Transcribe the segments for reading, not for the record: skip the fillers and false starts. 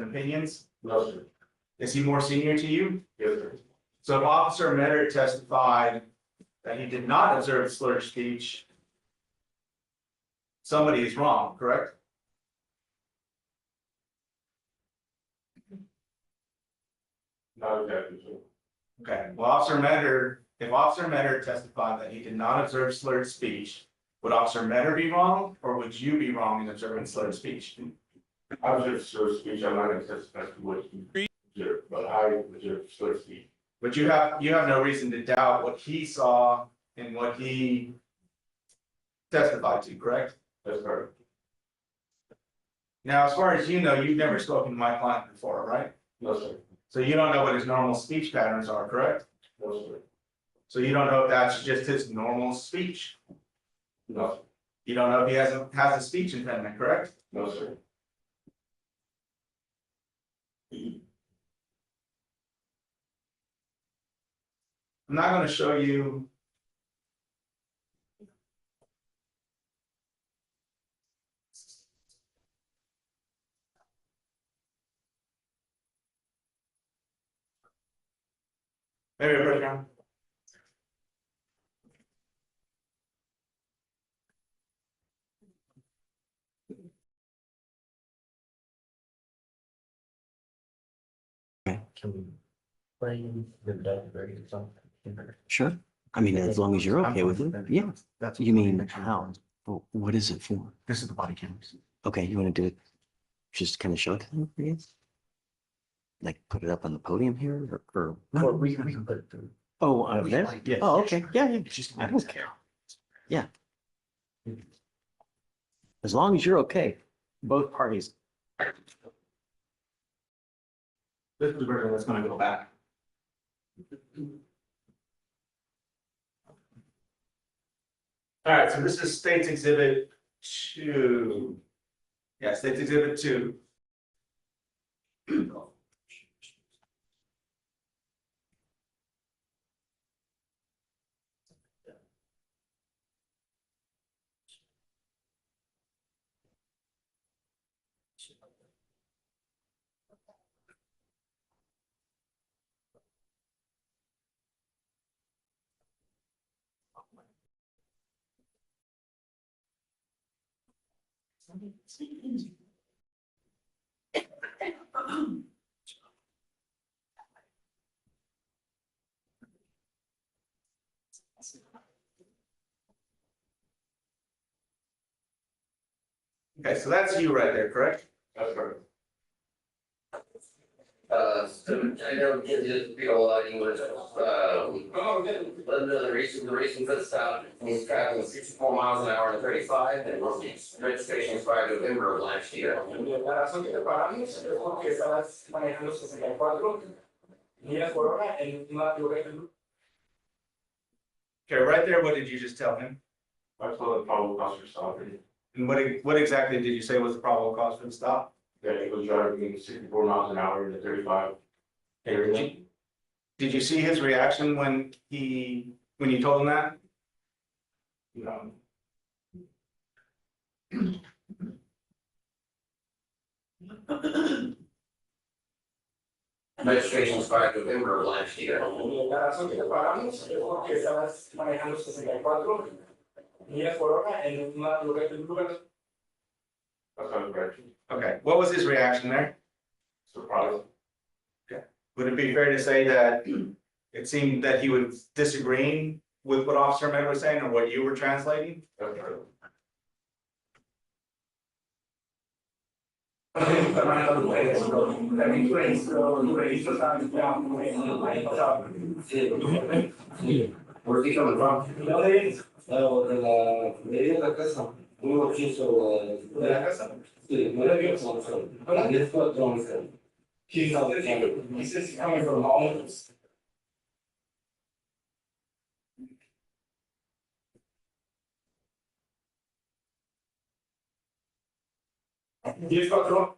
and opinions? No, sir. Is he more senior to you? Yes, sir. So if Officer Metter testified that he did not observe slurred speech, somebody is wrong, correct? Not exactly, sir. Okay, well, Officer Metter, if Officer Metter testified that he did not observe slurred speech, would Officer Metter be wrong, or would you be wrong in observing slurred speech? I observed slurred speech. I'm not going to testify to what he observed, but I observed slurred speech. But you have no reason to doubt what he saw and what he testified to, correct? That's correct. Now, as far as you know, you've never spoken to my client before, right? No, sir. So you don't know what his normal speech patterns are, correct? No, sir. So you don't know if that's just his normal speech. No, sir. You don't know if he has a speech impediment, correct? No, sir. I'm not going to show you. Maybe a breakdown. Can we play the delivery or something? Sure. I mean, as long as you're okay with it. Yeah. That's. You mean how? Well, what is it for? This is the body cams. Okay, you want to do it? Just kind of show it to them, I guess? Like put it up on the podium here or? Or we can put it through. Oh, there? Yes. Oh, okay. Yeah, yeah. It's just. I don't care. Yeah. As long as you're okay, both parties. This is the version that's going to go back. All right, so this is State's Exhibit 2. Yeah, State's Exhibit 2. Okay, so that's you right there, correct? That's correct. So I know it people English, the reason for the stop, he's traveling 64 miles an hour to 35, and registration expired November of last year. Okay, right there, what did you just tell him? I told the probable cause for stopping. And what exactly did you say was the probable cause for the stop? That he was driving 64 miles an hour to 35. Did you see his reaction when you told him that? No. Registration expired November of last year. That's not correct. Okay, what was his reaction there? Surprise. Would it be fair to say that it seemed that he was disagreeing with what Officer Med was saying or what you were translating? That's correct. Where's he coming from? De la casa. Uno quiso de la casa. Sí, no le vio solo. This was Johnson. He says he's coming from home. Yes, patrón.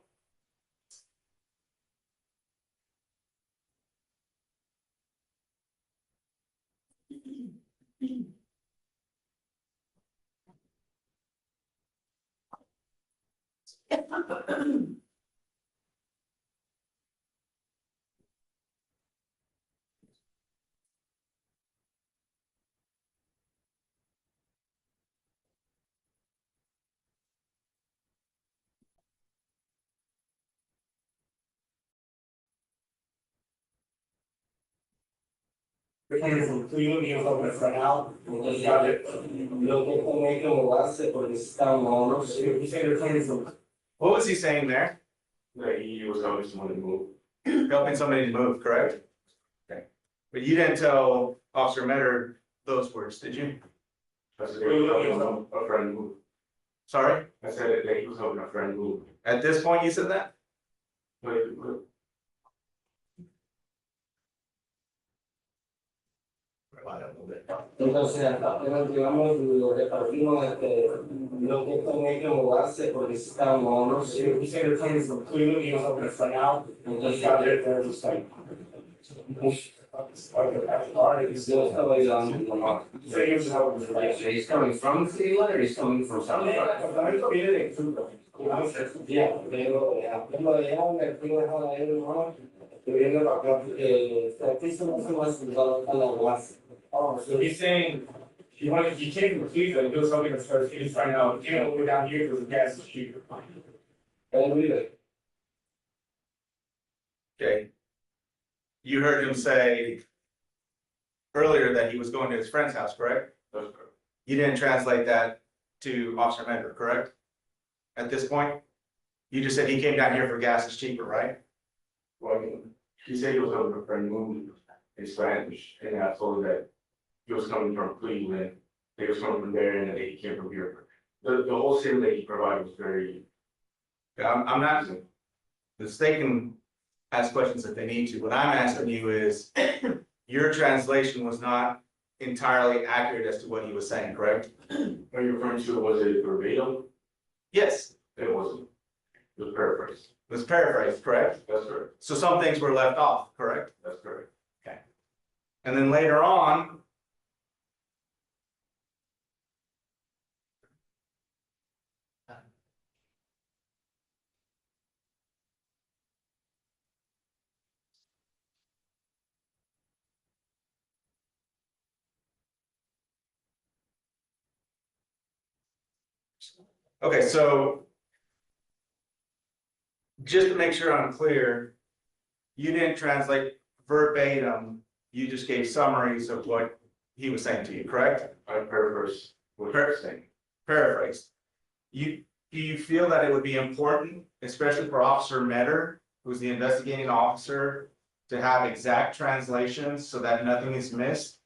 They're coming from Cleveland, he was over for now, entonces ya lo que tiene que mudarse porque están malos. He said they're coming from. What was he saying there? That he was helping someone to move. Helping somebody to move, correct? Okay. But you didn't tell Officer Metter those words, did you? I said they were helping a friend move. Sorry? I said that he was helping a friend move. At this point, you said that? But Entonces, apenas llegamos, lo repartimos, lo que tiene que mudarse porque están malos. He said they're coming from Cleveland, he was over for now, entonces ya they're just like. Yo estaba ayudando a mi mamá. So he was helping for that. So he's coming from Cleveland or he's coming from South Carolina? Yeah, pero tengo de allá, me tengo de allá de mi mamá. Que viene para acá, aquí se me hace más a la base. Oh, so he's saying, he came from Cleveland, he was helping us first, he's trying out, you know, we're down here because the gas is cheaper. And we did. Okay. You heard him say earlier that he was going to his friend's house, correct? that's correct. You didn't translate that to Officer Metter, correct? At this point? You just said he came down here for gas is cheaper, right? Well, he said he was helping a friend move in Spanish, and I told him that he was coming from Cleveland, they was coming from there, and that he came from here. The whole city that he provided was very. Yeah, I'm not, they can ask questions if they need to. What I'm asking you is, your translation was not entirely accurate as to what he was saying, correct? Are you referring to, was it verbatim? Yes, It wasn't. It was paraphrased. it was paraphrased, correct? That's correct. So some things were left off, correct? That's correct. And then later on. Okay, so. Just to make sure I'm clear, you didn't translate verbatim, you just gave summaries of what he was saying to you, correct? I paraphrased what he was saying. Paraphrased. Do you feel that it would be important, especially for Officer Metter, who's the investigating officer, to have exact translations so that nothing is missed?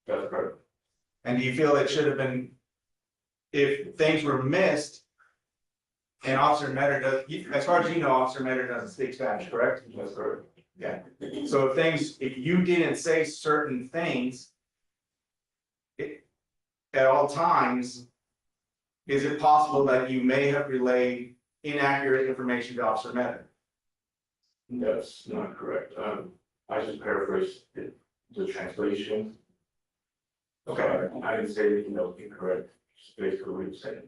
That's correct. And do you feel it should have been, if things were missed, and Officer Metter does, as far as you know, Officer Metter doesn't speak Spanish, correct? That's correct. Yeah, so if you didn't say certain things. At all times. Is it possible that you may have relayed inaccurate information to Officer Metter? That's not correct. I just paraphrased the translation. Okay, I didn't say anything that was incorrect, just basically what you said.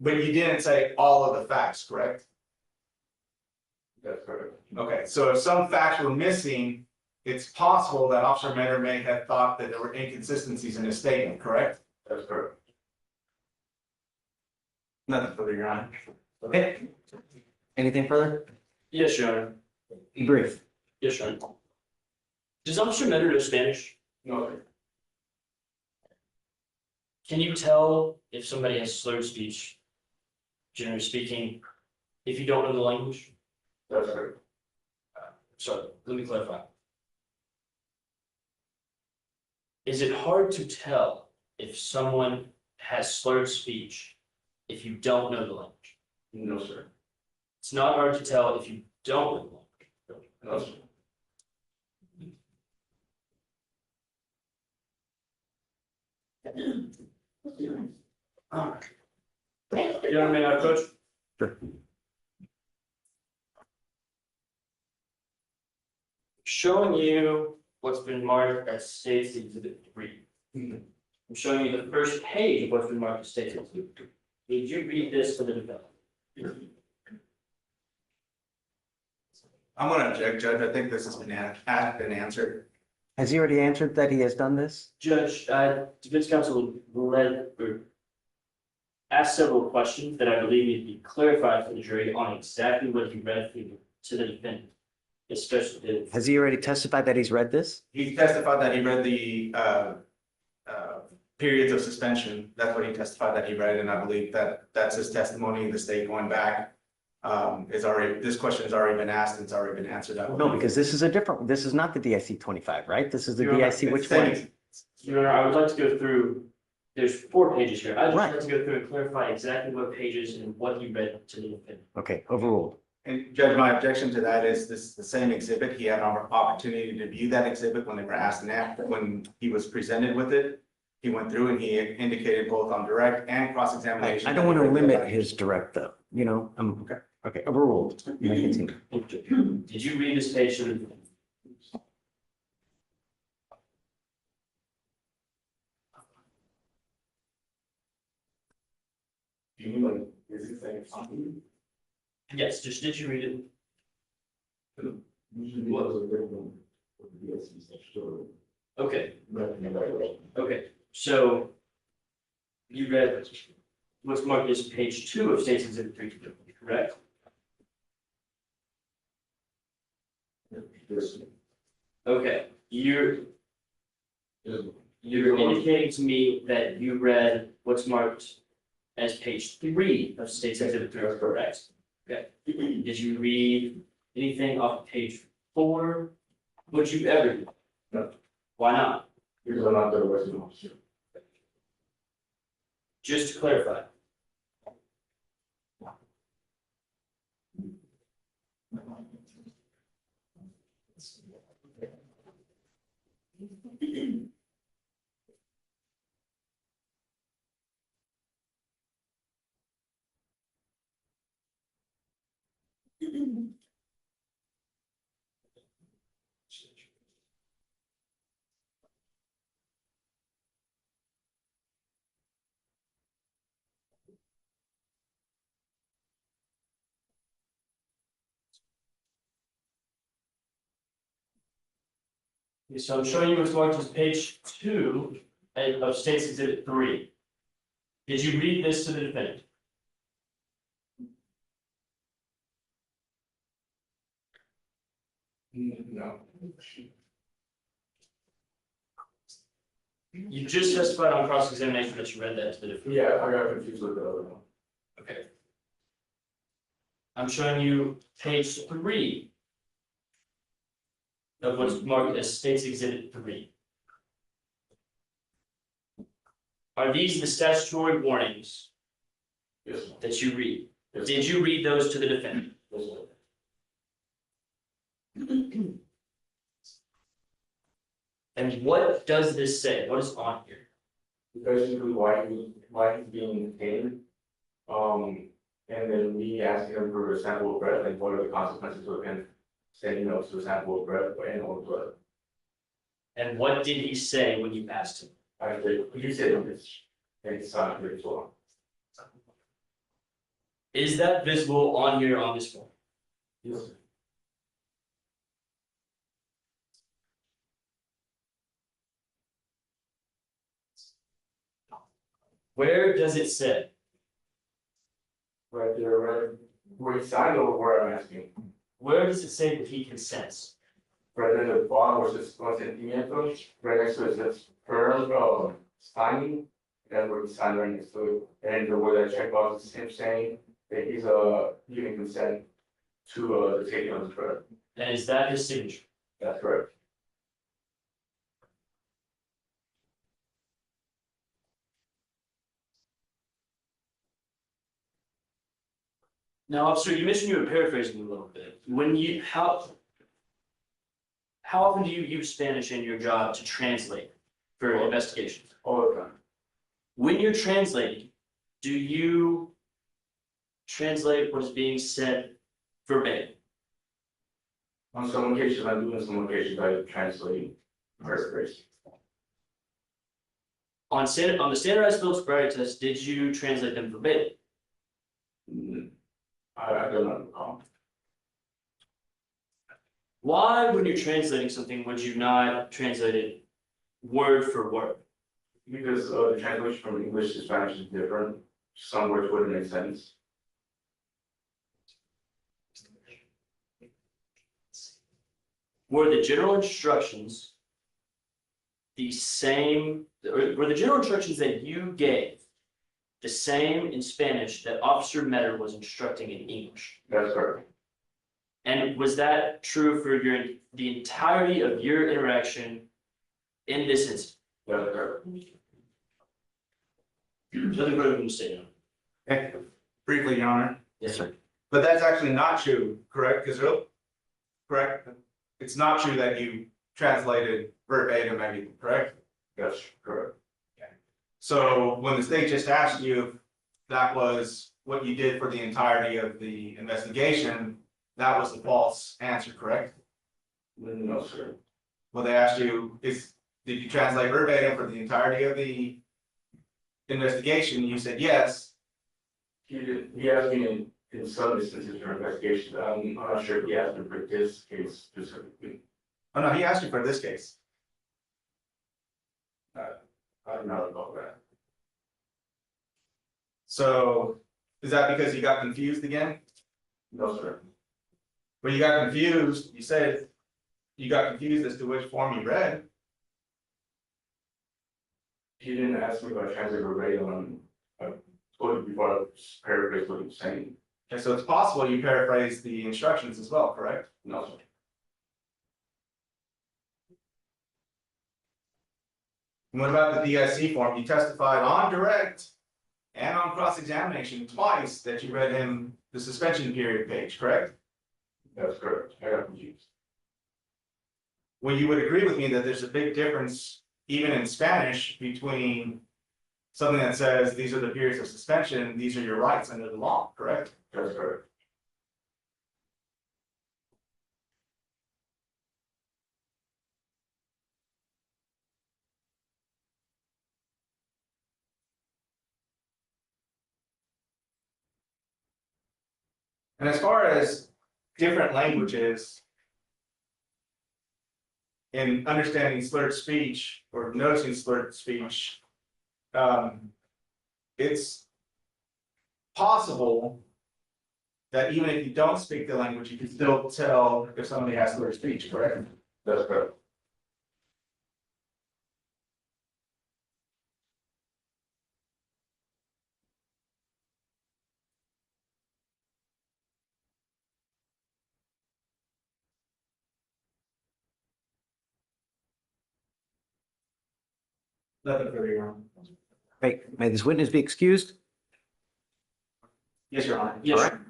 but you didn't say all of the facts, correct? That's correct. Okay, so if some facts were missing, it's possible that Officer Metter may have thought that there were inconsistencies in his statement, correct? That's correct. Nothing further, Your Honor. Okay. Anything further? Yes, Your Honor. Be brief. Yes, Your Honor. Does Officer Metter know Spanish? No, sir. Can you tell if somebody has slurred speech, generally speaking, if you don't know the language? That's correct. So let me clarify. Is it hard to tell if someone has slurred speech if you don't know the language? No, sir. It's not hard to tell if you don't know the language. No, sir. Your Honor, may I approach? Sure. Showing you what's been marked as State's Exhibit 3. I'm showing you the first page of what's been marked as State's Exhibit 3. Did you read this for the defendant? I'm gonna object, Judge. I think this has been answered. Has he already answered that he has done this? Judge, defense counsel asked several questions that I believe need to be clarified for the jury on exactly what he read to the defendant. especially, Has he already testified that he's read this? He testified that he read the periods of suspension. That's what he testified that he read, and I believe that that's his testimony. The state going back is already, this question has already been asked and it's already been answered. No, because this is a different, this is not the DIC 25, right? This is the Your Honor, DIC, which it's one? saying- Your Honor, I would like to go through, there's 4 pages here. I'd just Right. like to go through and clarify exactly what pages and what he read to the defendant. Okay, overruled. And Judge, my objection to that is this is the same exhibit. He had an opportunity to view that exhibit when they were asked and after, when he was presented with it. He went through and he indicated both on direct and cross-examination. I don't want to limit his direct though, you know, okay, overruled. You may continue. Did you read this page to the defendant? Do you mean like, is it saying something? Yes, just did you read it? Usually those are different. With the DSC section. Okay, Right. okay, so you read what's marked as page 2 of State's Exhibit 3, correct? Yes. Okay, you're Yes. indicating to me that you read what's marked as page 3 of State's Exhibit 3, correct? Okay, did you read anything off page 4? Would you ever do? No. Why not? Because I'm not the arresting officer. Just to clarify. Okay, so I'm showing you what's marked as page 2 of State's Exhibit 3. Did you read this to the defendant? No. You just testified on cross-examination that you read that to the defendant. Yeah, I got confused with the other one. Okay. I'm showing you page 3 of what's marked as State's Exhibit 3. Are these the statutory warnings Yes. that you read? Yes. Did you read those to the defendant? Yes. And what does this say? What is on here? Basically why he's being detained. And then we asked him for a sample of breath and what are the consequences of him saying no to a sample of breath and or blood. And what did he say when you asked him? I said, you said this, and it's not here as well. Is that visible on here on this form? Yes. Where does it say? Right there, right where he signed or where I'm asking. Where does it say that he consents? Right in the bottom where it says consentimiento, right next to it says firm, signing. That's where he signed right next to it. And where that checkbox is him saying that he's giving consent to the taking of his breath. And is that his signature? That's correct. Now, officer, you mentioned you were paraphrasing a little bit. When you how often do you use Spanish in your job to translate for investigations? All the time. When you're translating, do you translate what is being said verbatim? On some occasions I do, and some occasions I translate paraphrase. On the standardized field sobriety test, did you translate them verbatim? I don't know. Why, when you're translating something, would you not translate it word for word? Because the translation from English to Spanish is different. Some words wouldn't make sense. were the general instructions the same, or were the general instructions that you gave the same in Spanish that Officer Metter was instructing in English? That's correct. And was that true for the entirety of your interaction in this incident? That's correct. Nothing further from the statement. Okay, briefly, Your Honor. Yes, sir. But that's actually not true, correct, Gazelle? Correct? It's not true that you translated verbatim everything, correct? That's correct. So when the state just asked you if that was what you did for the entirety of the investigation, that was the false answer, correct? No, sir. Well, they asked you, did you translate verbatim for the entirety of the investigation? You said yes. He did, he asked me in some instances for investigation, but I'm not sure if he asked me for this case specifically. Oh, no, he asked you for this case. I don't know about that. So is that because you got confused again? No, sir. When you got confused, you said you got confused as to which form you read. He didn't ask me about translate verbatim. I told you before, I paraphrased what he was saying. Okay, so it's possible you paraphrased the instructions as well, correct? No, sir. And what about the DIC form? You testified on direct and on cross-examination twice that you read him the suspension period page, correct? That's correct. I got confused. Well, you would agree with me that there's a big difference, even in Spanish, between something that says these are the periods of suspension, these are your rights under the law, correct? That's correct. And as far as different languages in understanding slurred speech or noticing slurred speech, it's possible that even if you don't speak the language, you can still tell if somebody has slurred speech, correct? That's correct. Nothing further, Your Honor. Great. May this witness be excused? Yes, Your Honor. Yes, All sir. right.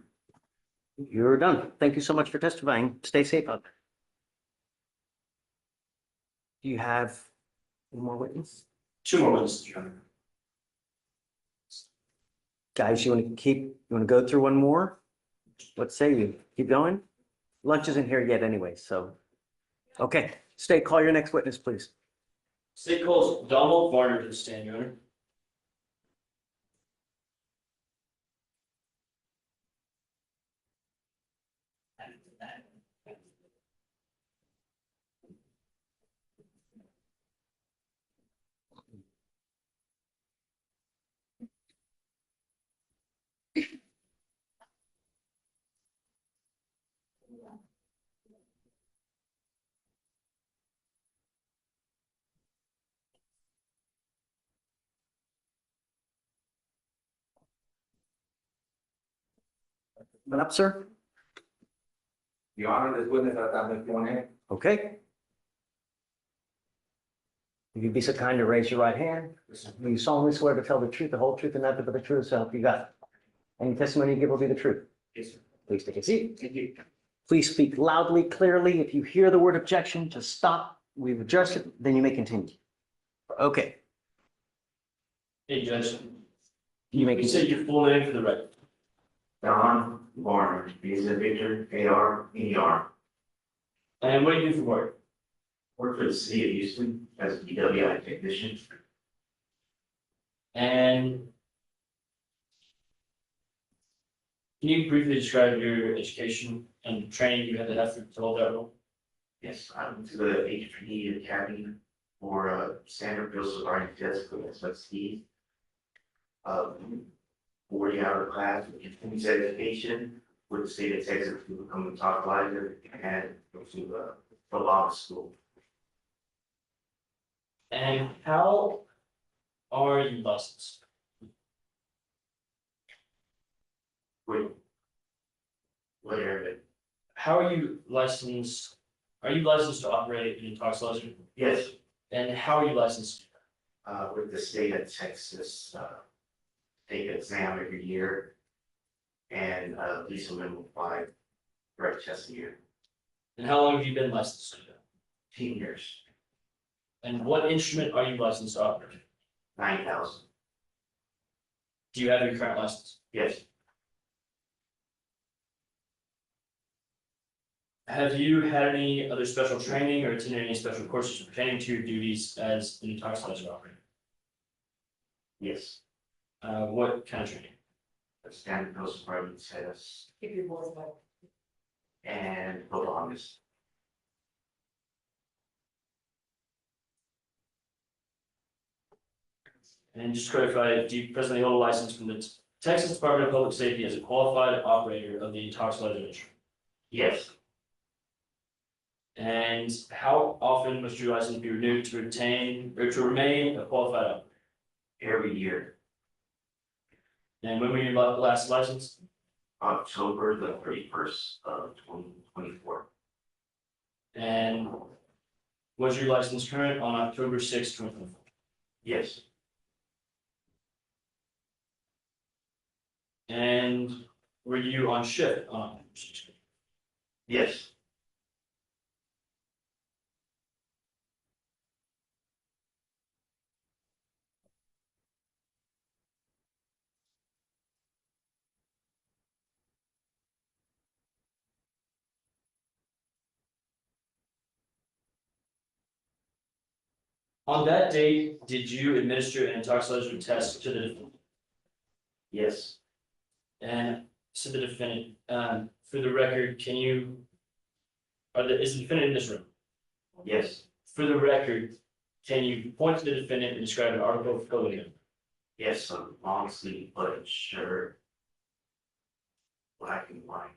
You're done. Thank you so much for testifying. Stay safe out there. Do you have one more witness? Two more witnesses, Your Honor. Guys, you want to go through one more? What say you? Keep going? Lunch isn't here yet anyway, so. Okay, State, call your next witness, please. State calls Donald Varner to the stand, Your Honor. Come up, sir. Your Honor, this witness has been sworn in. Okay. If you'd be so kind to raise your right hand, will you solemnly swear to tell the truth, the whole truth, and nothing but the truth, so help you God? Any testimony you give will be the truth. Yes, sir. Please take a seat. Thank you. Please speak loudly, clearly. If you hear the word objection, just stop. We've adjusted, then you may continue. Okay, Hey, Judge. you may You say continue. your full name for the record. Don Varner, V as in Victor, A-R-N-E-R. And what do you do for work? Work for the city of Houston as a PWI technician. And can you briefly describe your education and training you had to have to hold that role? Yes, I went to the HPE Academy for standard field sobriety test for SSD. 40-hour class with continuous education with the state of Texas to become a top lighter and go to for law school. And how are you licensed? With whatever, How are you licensed? Are you licensed to operate an intox ledger? yes, And how are you licensed? with the state of Texas, take an exam every year. And, at least a minimum of 5 drug tests a year, And how long have you been licensed? 10 years, And what instrument are you licensed to operate? 9,000, Do you have your current license? yes, Have you had any other special training or attended any special courses pertaining to your duties as an intox ledger operator? yes. What kind of training? A standard bill sobriety test Keep your voice back. and the longest, And just to clarify, do you presently hold a license from the Texas Department of Public Safety as a qualified operator of the intox ledger instrument? yes, And how often must your license be renewed to retain or to remain a qualified operator? every year, And when were you last licensed? October the 31st of 2024, And was your license current on October 6th, 2024? yes, And were you on shift on October 6th? yes, On that date, did you administer an intoxication test to the defendant? yes, And to the defendant, for the record, can you, is the defendant in this room? yes, For the record, can you point to the defendant and describe an article of clothing? yes, a long sleeve button shirt, black and white,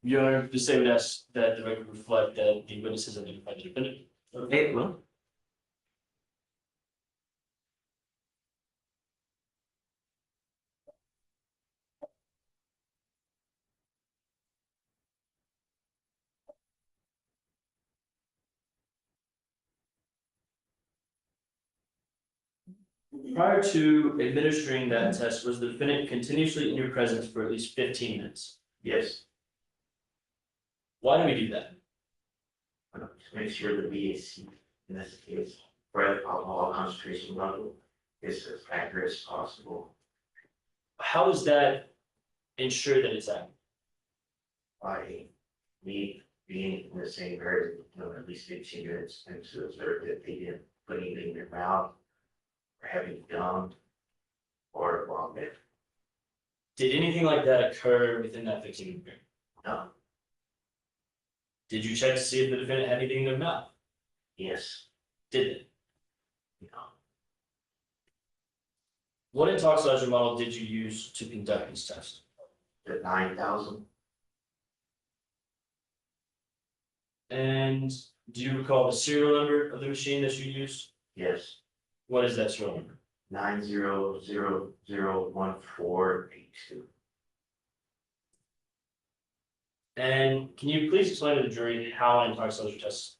Your Honor, just say with us that the record reflect that the witnesses identified the defendant. It will. Prior to administering that test, was the defendant continuously in your presence for at least 15 minutes? yes, Why do we do that? to make sure the BAC, in this case, breath alcohol concentration level is as accurate as possible. How does that ensure that it's accurate? By me being in the same area, at least 15 minutes, and to observe that they didn't put anything in their mouth, or having gum, or vomit. Did anything like that occur within that 15-minute period? No, Did you check to see if the defendant had anything in their mouth? yes, Did they? no, What intoxication model did you use to conduct this test? the 9,000, And do you recall the serial number of the machine that you used? yes, What is that serial number? 90001482. And can you please explain to the jury how an intoxication test?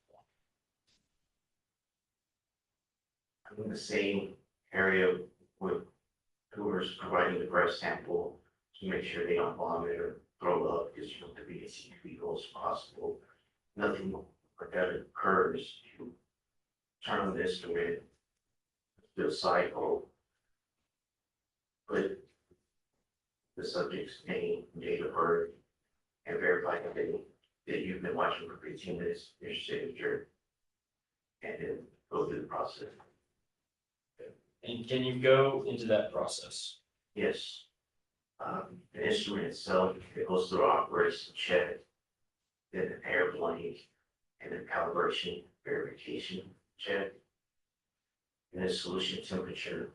I'm in the same area with whoever's providing the breath sample to make sure they don't vomit or throw up, because you want the BAC to be as low as possible. Nothing like that occurs. You turn on the instrument, do a cycle, put the subject's name, date of birth, and verify that you've been watching for 15 minutes, your signature, and then go through the process. And can you go into that process? Yes. The instrument itself, it goes through operation check, then an airplane, and then calibration verification check, and then solution temperature,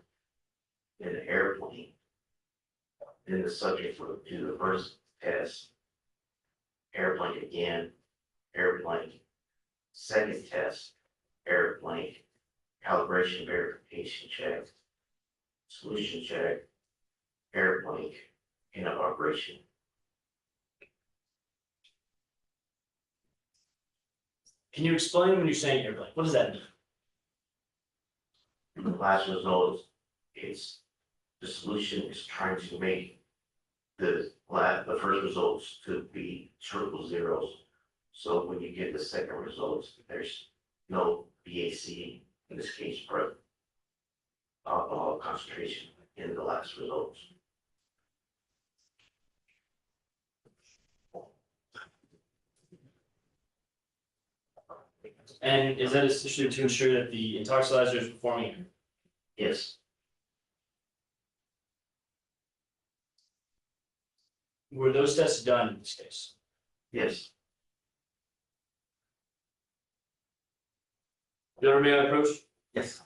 then the airplane. Then the subject will do the first test, airplane again, error blank. Second test, error blank. Calibration verification check. Solution check, error blank, end of operation. Can you explain when you're saying airplane? What does that mean? The last result is the solution is trying to make the first results to be triple zeros. So when you get the second results, there's no BAC, in this case, breath alcohol concentration in the last results. And is that essentially to ensure that the intoxilizer is performing? Yes, Were those tests done in this case? yes, Gentlemen, may I approach? Yes.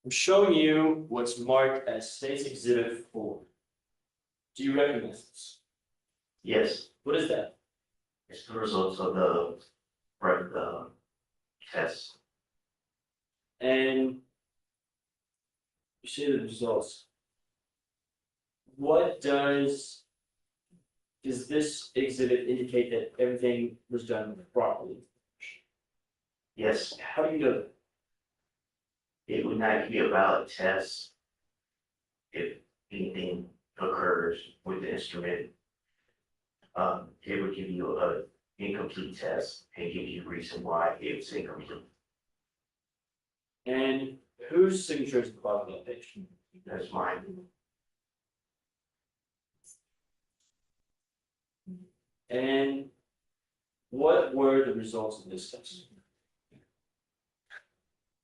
I'm showing you what's marked as State's Exhibit 4. Do you recognize this? yes. What is that? It's the results of the breath test. And you see the results. What does this exhibit indicate that everything was done properly? Yes, How do you know that? it would not be a valid test if anything occurs with the instrument. It would give you an incomplete test and give you a reason why it's incomplete. And whose signature is at the bottom of that page? That's mine. And what were the results of this test?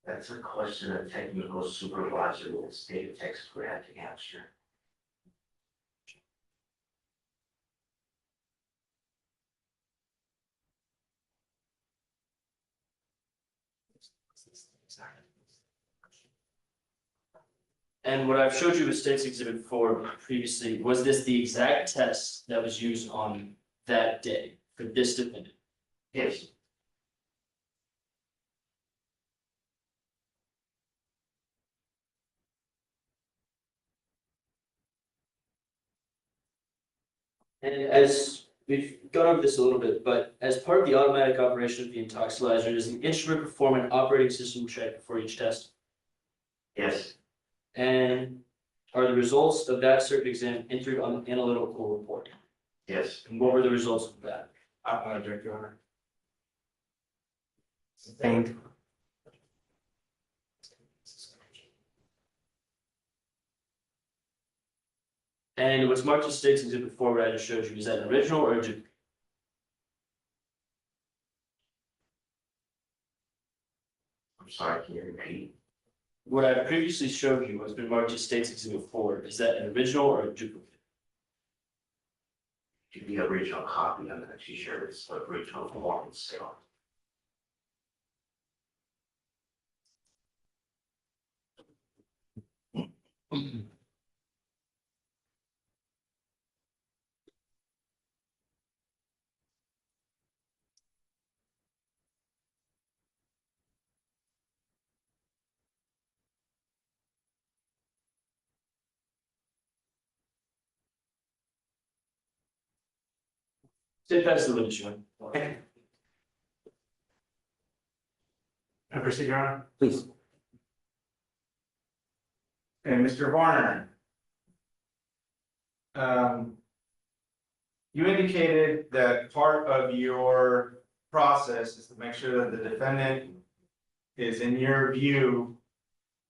That's a question a technical supervisor with the state of Texas would have to answer. And what I've showed you with State's Exhibit 4 previously, was this the exact test that was used on that day for this defendant? Yes, And as we've gone over this a little bit, but as part of the automatic operation of the intoxilizer, does the instrument perform an operating system check before each test? yes, And are the results of that certain exam entered on the analytical report? yes, And what were the results of that? I'm gonna object, Your Honor. Sustained. And what's marked as State's Exhibit 4, what I just showed you, is that an original or a duplicate? I'm sorry, can you repeat? What I previously showed you has been marked as State's Exhibit 4. Is that an original or a duplicate? To be original copy, I'm not too sure it's the original form itself. State pass the witness, Your Honor. Can I proceed, Your Honor? Please. And Mr. Varner. You indicated that part of your process is to make sure that the defendant is, in your view,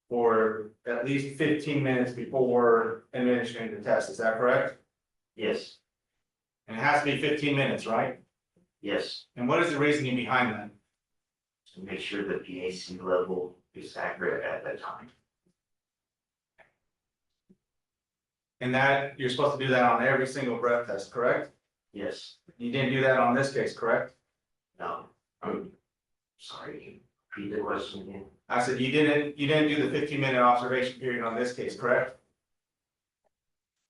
for at least 15 minutes before administering the test. Is that correct? Yes, And it has to be 15 minutes, right? yes, And what is the reasoning behind that? to make sure the PAC level is accurate at that time. And that, you're supposed to do that on every single breath test, correct? Yes, You didn't do that on this case, correct? no, I'm sorry, can you repeat the question again? I said you didn't do the 15-minute observation period on this case, correct?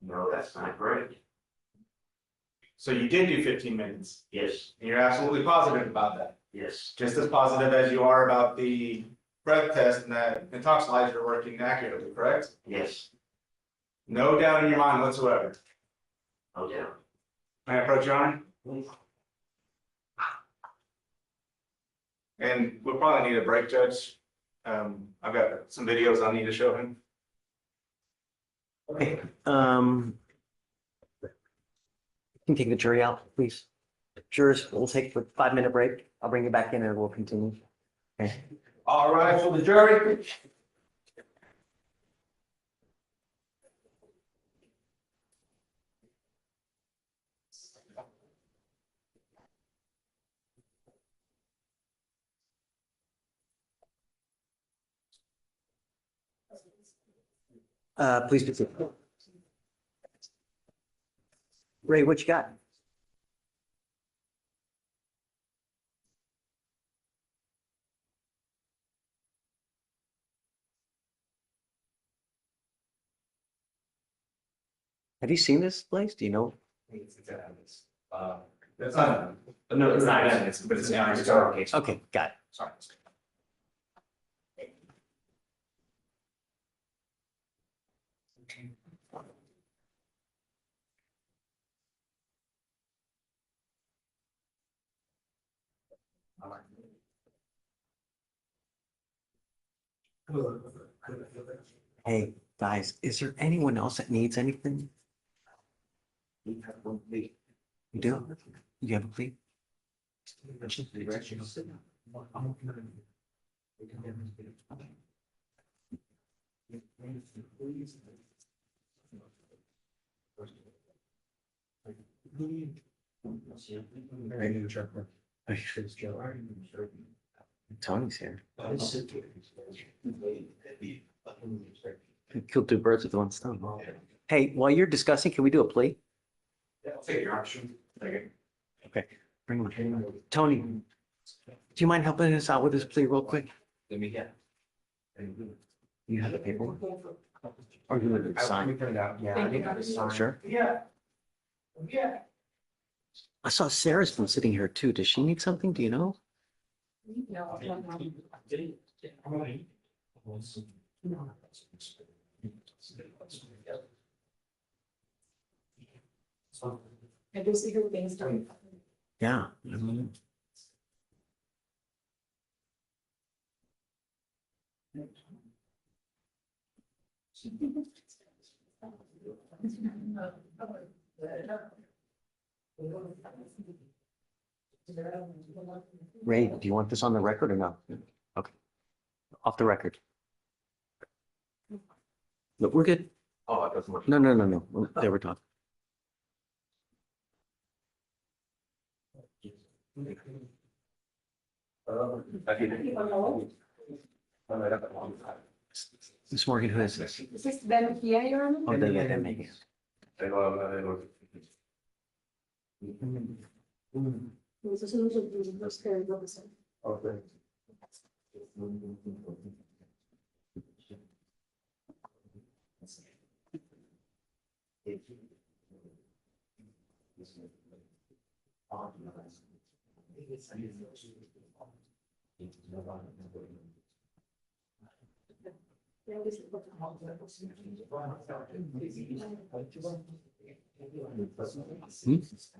No, that's not correct. So you did do 15 minutes, Yes, and you're absolutely positive about that. yes, Just as positive as you are about the breath test and that the toxicology are working accurately, correct? yes, No doubt in your mind whatsoever. no doubt. May I approach your honor? And we'll probably need a break, Judge. I've got some videos I need to show him. Okay, can you take the jury out, please? Jurors, we'll take a 5-minute break. I'll bring you back in and we'll continue. Okay. All right, for the jury. Please be seated. Ray, what you got? Have you seen this place? Do you know? That's not, no, it's not evidence, but it's an historical case. Okay, got it. Sorry. Hey, guys, is there anyone else that needs anything? You do? You have a plea? Tony's here. Kill two birds with one stone. Hey, while you're discussing, can we do a plea? Yeah, I'll take your option. Okay, bring him. Tony, do you mind helping us out with this plea real quick? Let me get. You have the paperwork? Or you want to sign? print it out. Yeah, I think I just signed. Sure. Yeah. Yeah. I saw Sarah's been sitting here too. Does she need something? Do you know? I do see her things done. Yeah. Mhm. Ray, do you want this on the record or no? Okay. Off the record. Look, we're good. Oh, it doesn't work. No, no, no, no. They were talking. Miss Morgan, who is this? Is this them here, Your Honor? Oh, they're making it. Esos son los que lo que son.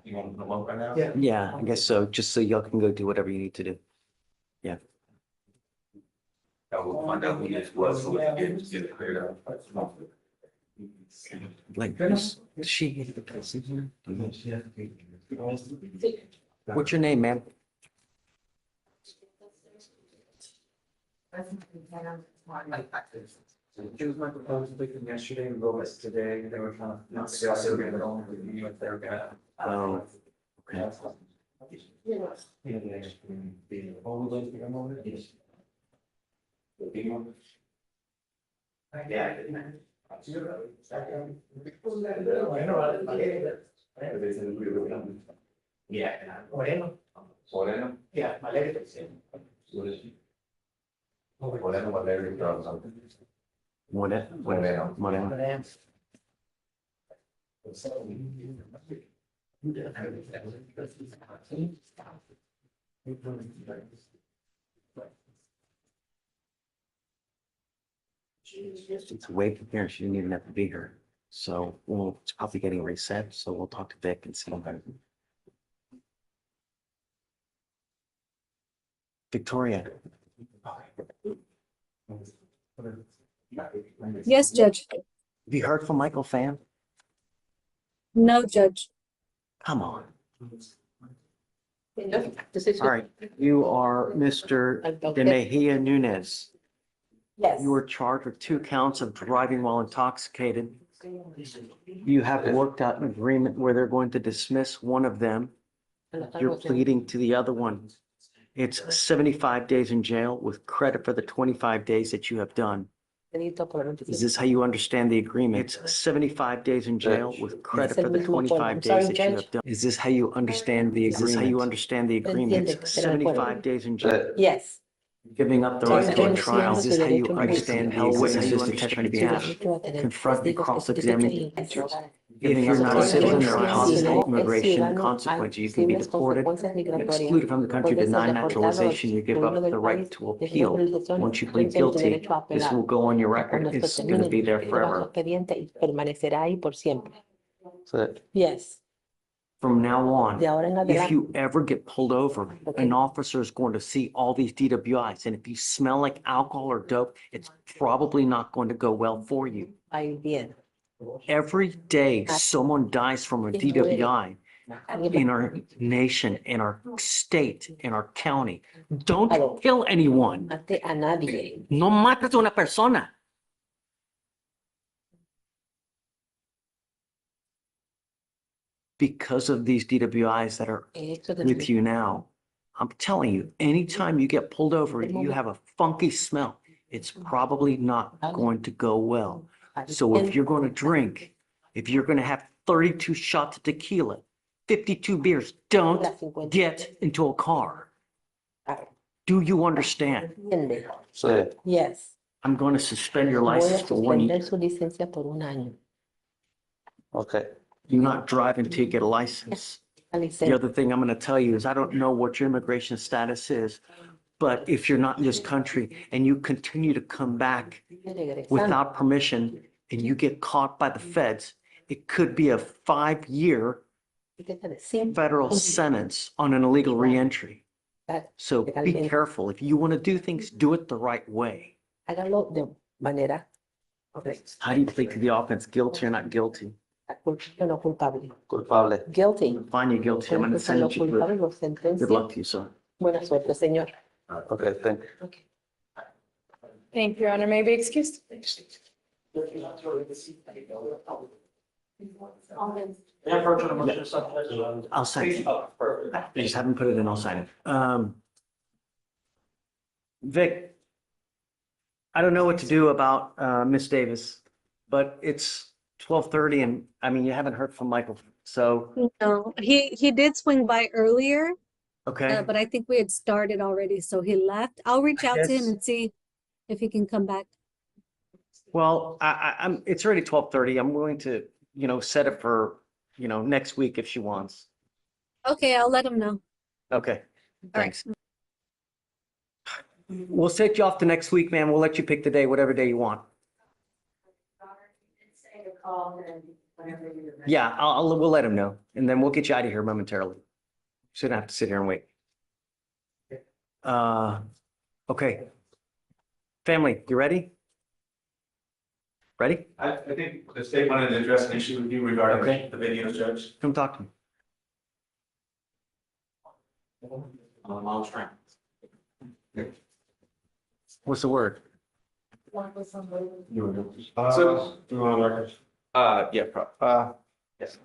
You want to look right now? Yeah, I guess so. Just so y'all can go do whatever you need to do. I will find out who this was so we can get it cleared up. Like, does she get the place in here? What's your name, ma'am? It was my proposal victim yesterday, we wrote this today, they were trying to discuss it, we were going to review if they're gonna. Oh, okay. Yeah. Moreno. Moreno? Yeah, Valeria. Moreno, Valerio, Moreno. Moreno. It's way from here. She didn't even have to be here. So, well, it's probably getting reset. So we'll talk to Vic and see. Victoria. Yes, Judge. Have you heard from Michael Pham? No, Judge. Come on. All right, you are Mr. De Mejia Nunez. Yes. You were charged with 2 counts of driving while intoxicated. You have worked out an agreement where they're going to dismiss one of them. You're pleading to the other one. It's 75 days in jail with credit for the 25 days that you have done. Is this how you understand the agreement? It's 75 days in jail with credit for the 25 days that you have done. Is this how you understand the agreement? Is this how you understand the agreement? It's 75 days in jail. Yes. Giving up the right to a trial. Is this how you understand the witnesses to testify on your behalf? Confront and cross-examine. If you're not a citizen or causes immigration consequence, you can be deported, excluded from the country, denied naturalization, you give up the right to appeal. Once you plead guilty, this will go on your record. It's going to be there forever. Permanecerá ahí por siempre. So Yes. From now on, De ahora en if adelante. you ever get pulled over, an officer is going to see all these DWIs. And if you smell like alcohol or dope, it's probably not going to go well for you. Ahí bien. Every day, someone dies from a DWI in our nation, in our state, in our county. Don't kill anyone. Mate a nadie. No mates a una persona. Because of these DWIs that are with you now, I'm telling you, anytime you get pulled over, you have a funky smell. It's probably not going to go well. So if you're going to drink, if you're going to have 32 shots of tequila, 52 beers, don't get into a car. Do you understand? ¿Entiende? Sí. Yes. I'm going to suspend your Voy a license for 1 year. suspender su licencia por un año. Okay. You're not driving until you get a license. La The licencia. other thing I'm going to tell you is I don't know what your immigration status is, but if you're not in this country and you continue to come back without permission and you get caught by the feds, it could be a 5-year federal sentence on an illegal reentry. So be careful. If you want to do things, do it the right way. Hágalo de manera correcta. How do you plead to the offense? Guilty or not guilty? Culpable o no culpable. Culpable. Guilty. Find you guilty. I'm going to Entonces, lo sentence you. culpable lo Good sentencia. luck to you, sir. Buena suerte, señor. Okay, thank you. Okay. Thank you, Your Honor. May I be excused? I'll sign it. I just haven't put it in. I'll sign it. Vic, I don't know what to do about Miss Davis, but it's 12:30 and I mean, you haven't heard from Michael. So, No, he did swing by earlier, okay. but I think we had started already, so he left. I'll reach out to him guess- and see if he can come back. Well, I'm, it's already 12:30. I'm willing to, set it for, next week if she wants. Okay, I'll let him know. Okay, All right. thanks. We'll set you off to next week, man. We'll let you pick the day, whatever day you want. Yeah, we'll let him know, and then we'll get you out of here momentarily. Shouldn't have to sit here and wait. Okay. Family, you ready? Ready? I think the state wanted to address an issue with you regarding Okay. the videos, Judge. Come talk to me. I'll try. What's the word? So, Yes.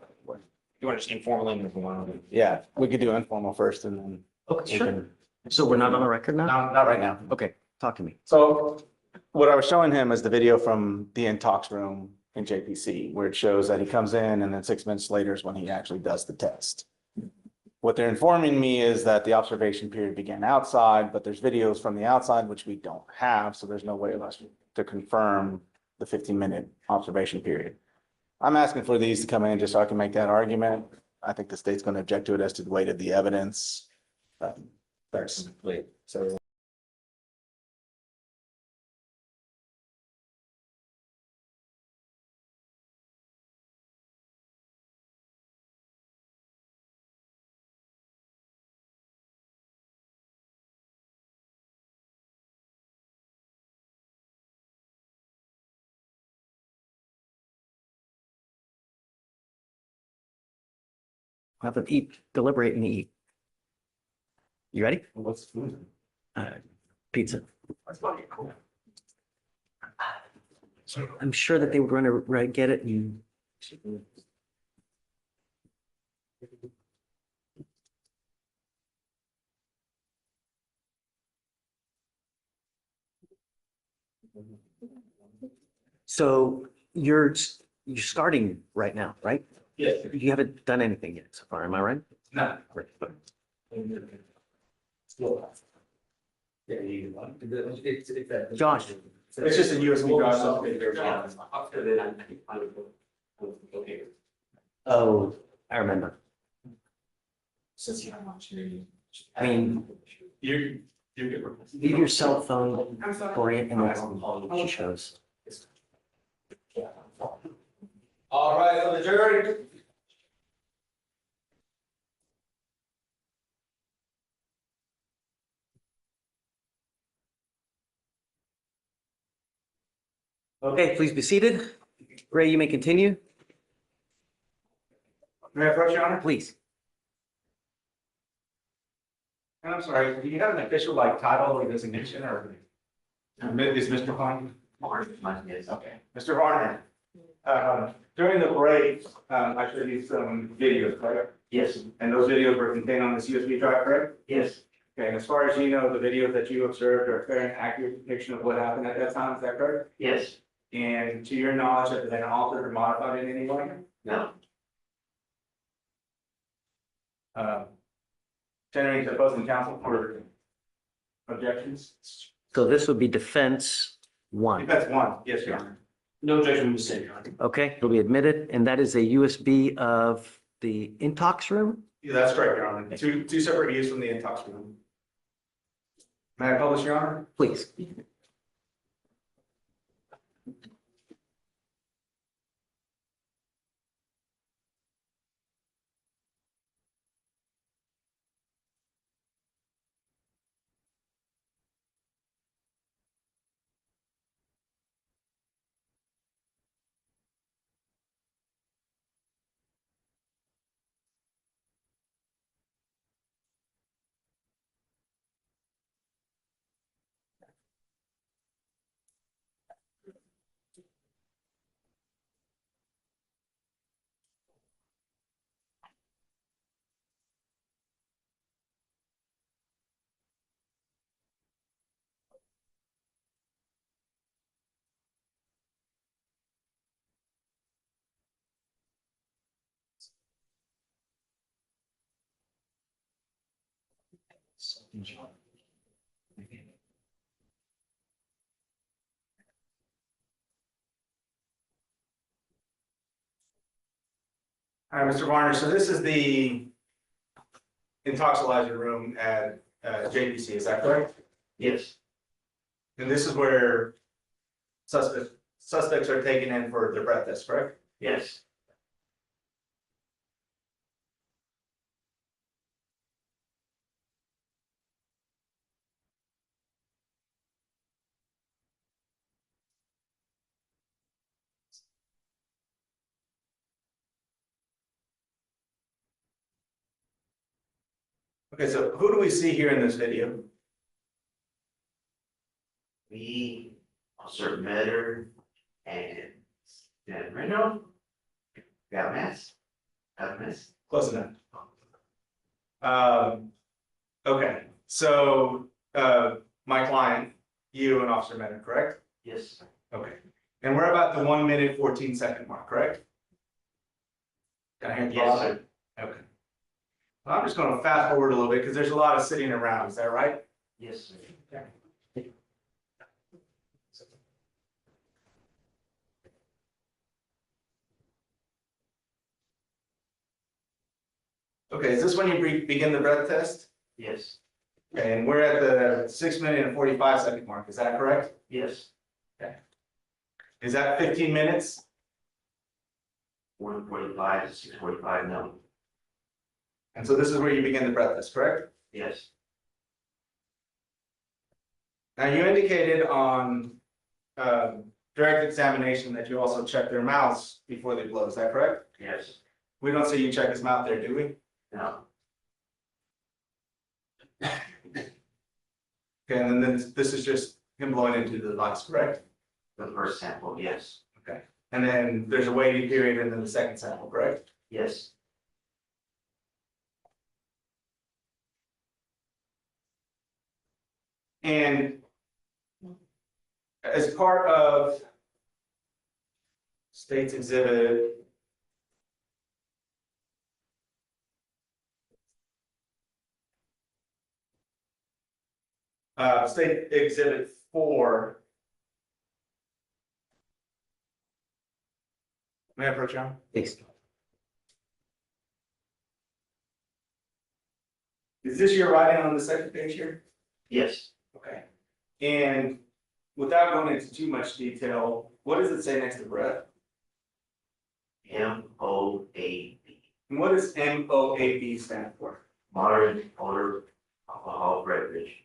You want to just informal and informal? yeah, we could do informal first and then. Okay, we sure. can- So we're not on the record now? Not right now. Okay, talk to me. So what I was showing him is the video from the intox room in JPC, where it shows that he comes in and then 6 minutes later is when he actually does the test. What they're informing me is that the observation period began outside, but there's videos from the outside, which we don't have, so there's no way of us to confirm the 15-minute observation period. I'm asking for these to come in just so I can make that argument. I think the state's gonna object to it as to the weight of the evidence. That's complete, so. Have them eat, deliberate and eat. You ready? What's food? Pizza. That's funny, cool. I'm sure that they would run a, get it and. So you're starting right now, right? Yes. You haven't done anything yet so far, am I right? No. Great. Josh, It's just a USB drive. oh, I remember. I mean, You're good. leave your cell phone for it and that's she shows. All right, so the jury. Okay, please be seated. Ray, you may continue, May I approach, Your Honor? please. And I'm sorry, do you have an official like title or designation or? Is Mr. Klein? Yes. Okay, Mr. Varner. During the break, I showed you some videos, correct? Yes, And those videos were contained on this USB drive, correct? yes, Okay, and as far as you know, the videos that you observed are a fair and accurate depiction of what happened at that time, is that correct? yes, And to your knowledge, have they been altered or modified in any way? no, Generating to opposing counsel for objections? So this would be defense one, That's one, yes, Your Honor. No judgment was made, Your Honor. okay? It'll be admitted, and that is a USB of the intox room? Yeah, that's correct, Your Honor. Two separate views from the intox room. May I publish, Your Honor? Please. All right, Mr. Varner, so this is the intoxilizer room at JPC, is that correct? yes, And this is where suspects are taken in for their breath test, correct? yes, Okay, so who do we see here in this video? we, Officer Metter, and Reno. Got a mess, got a mess. Close enough. Okay, so, my client, you and Officer Metter, correct? Yes, Okay, and we're about the 1 minute, 14 second mark, correct? Can I hear the yes, buzzer? sir, Okay. Well, I'm just gonna fast forward a little bit, because there's a lot of sitting around, is that right? yes, sir. Okay, is this when you begin the breath test? Yes, And we're at the 6 minute and 45 second mark, is that correct? yes, Is that 15 minutes? 1:45 to 6:45, no, And so this is where you begin the breath test, correct? yes, Now, you indicated on direct examination that you also check their mouths before they blow, is that correct? yes, We don't see you check his mouth there, do we? no, Okay, and then this is just him blowing into the device, correct? the first sample, yes, Okay. And then there's a waiting period and then the second sample, correct? yes, And as part of State's Exhibit State Exhibit 4. May I approach you? Please. Is this your writing on the second page here? yes. Okay. And without going into too much detail, what does it say next to breath? MOAB, And what does MOAB stand for? moderate odor alcohol beverage,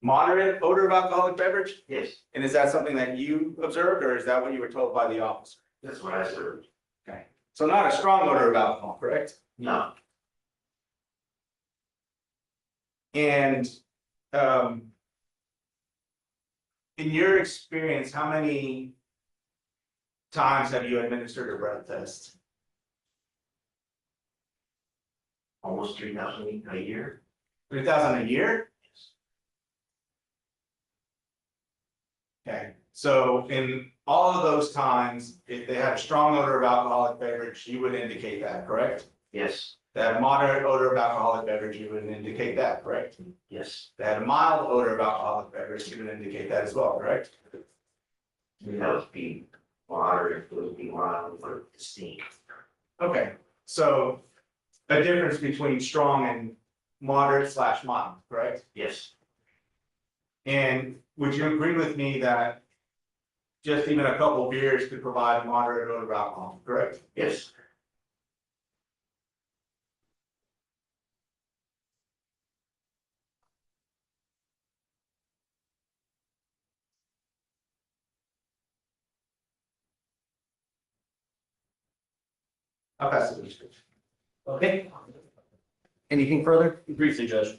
Moderate odor of alcoholic beverage? yes, And is that something that you observed, or is that what you were told by the officer? that's what I served, So not a strong odor of alcohol, correct? no, And in your experience, how many times have you administered a breath test? almost 3,000 a year, 3,000 a year? Okay, so in all of those times, if they had a strong odor of alcoholic beverage, you would indicate that, correct? yes, They had a moderate odor of alcoholic beverage, you would indicate that, correct? yes, They had a mild odor of alcoholic beverage, you would indicate that as well, correct? that would be moderate, it would be mild, or distinct, Okay, so a difference between strong and moderate / mild, correct? yes, And would you agree with me that just even a couple of beers could provide moderate odor of alcohol, correct? yes, I'll pass it to you. Okay. Anything further? Briefly, Judge.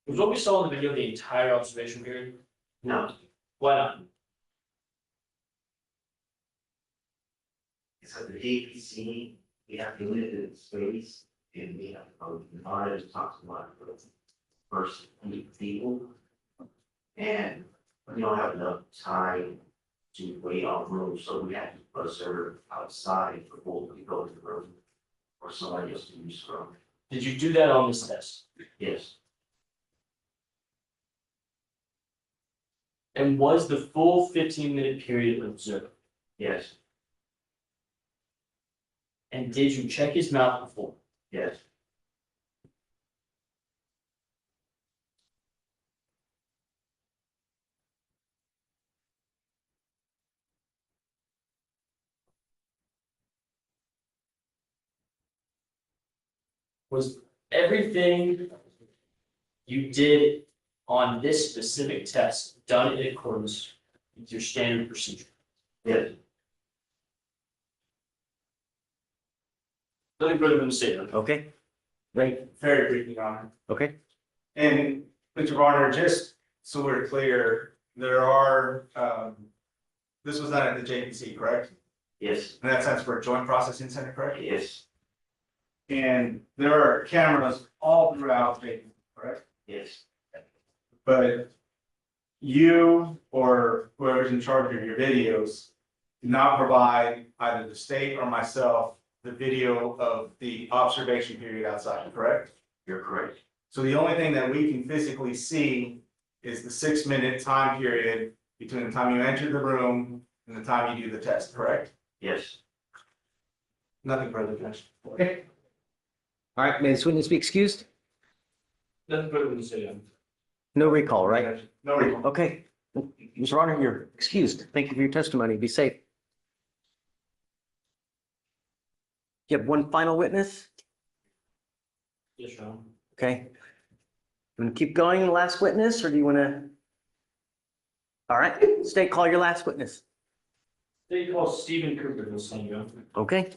Was what we saw in the video the entire observation period? no, Why not? so the APC, we have limited space, and we have, not as talks about the first people. And we don't have enough time to wait on room, so we have to observe outside before we go to the room. Or somebody else to use the room, Did you do that on this test? yes, And was the full 15-minute period observed? yes, And did you check his mouth before? yes, Was everything you did on this specific test done in accordance with your standard procedure? yes, Nothing further from the statement. Okay. Great. Very briefly, Your Honor. Okay. And Mr. Varner, just so we're clear, there are, this was done at the JPC, correct? yes, And that stands for a Joint Processing Center, correct? yes, And there are cameras all throughout JPC, correct? yes, But you or whoever's in charge of your videos do not provide either the state or myself the video of the observation period outside, correct? you're correct, So the only thing that we can physically see is the 6 minute time period between the time you enter the room and the time you do the test, correct? yes. Nothing further, Judge. Okay. All right, may this witness be excused? Nothing further to say. No recall, right? No recall. Okay. Mr. Honor, you're excused. Thank you for your testimony. Be safe. You have one final witness? Yes, Your Honor. Okay. You want to keep going, last witness, or do you want to? All right, state, call your last witness. They call Stephen Cooper, this thing, Okay,